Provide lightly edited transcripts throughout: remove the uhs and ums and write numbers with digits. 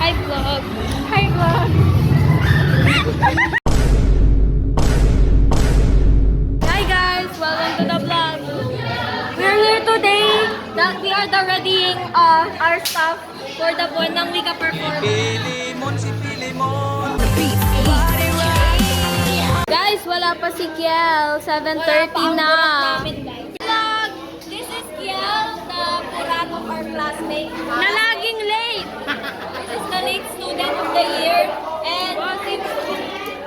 Hi vlog. Hi vlog. Hi guys, welcome to the vlog. We're here today that we are the readying our stuff for the Buenang Wika performance. Pilimon si Pilimon. Guys, wala pa si Kiel. 7:30 na. Vlog! This is Kiel, the Purat of our classmate. Na laging late. This is the late student of the year. And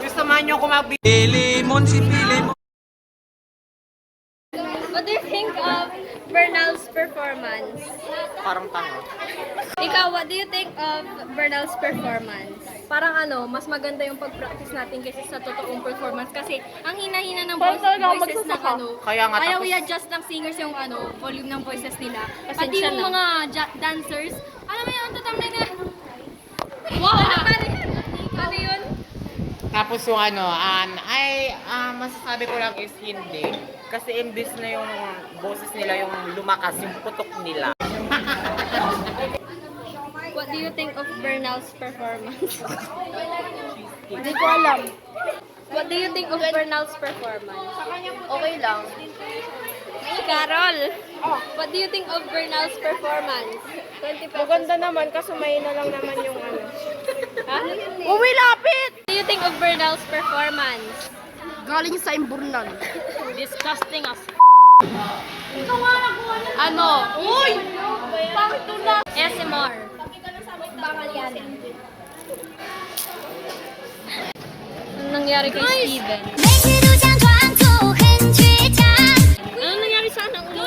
Gusto man nyo kumabili. Pilimon si Pilimon. what do you think of Bernal's performance? Parang tanga. Ikaw, what do you think of Bernal's performance? Parang mas maganda yung pag-practice natin kaysa sa totoong performance kasi ang hina-hina ng voices ng Kaya nga, kaya tapos- we adjust ng singers yung volume ng voices nila. Pati Pasensya yung na. mga dancers, alam mo yun, tatamlay nila. Wow! Paano yun? Paano yun? Tapos yung masasabi ko lang is hindi. Kasi imbis na yung boses nila yung lumakas, yung putok nila. What do you think of Bernal's performance? Hindi ko alam. What do you think of Bernal's performance? Okay lang. Carol, what do you think of Bernal's performance? 20 pesos. Maganda naman, kaso may na lang naman yung Ha? Uwi, lapit! What do you think of Bernal's performance? Galing sa imburnan. Disgusting as Uy! Bakit to na? SMR. Anong nangyari kay Steven? Anong nangyari sa anak mo?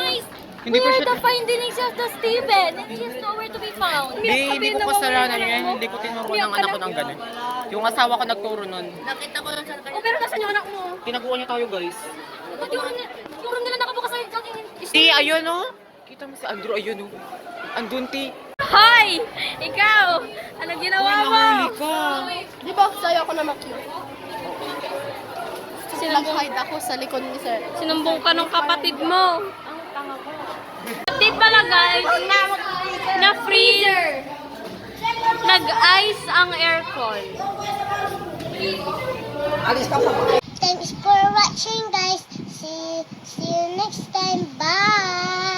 Hindi We pa are siya... the findings of the Steven and he is nowhere to be found. Hindi ko kasalanan yan. Hindi ko tinuro ng anak ko ng gano'n. Yung asawa ko nagturo nun. Oh, pero nasaan yung anak mo? Tinaguan niya tayo, guys. Turo nila nakabukas sa aking Si, ayun oh. Kita mo si Andrew, ayun oh. Andun, ti. Hi! Ikaw! Ano ginawa mo? Nahuli ka. Di ba sa'yo ako na makita? Sinumbong, Nag-hide ako sa likod ni sir. sinumbong ka ng kapatid mo. Update pala guys, na freezer. Nag-ice ang aircon. Thanks for watching, guys. See you next time. Bye.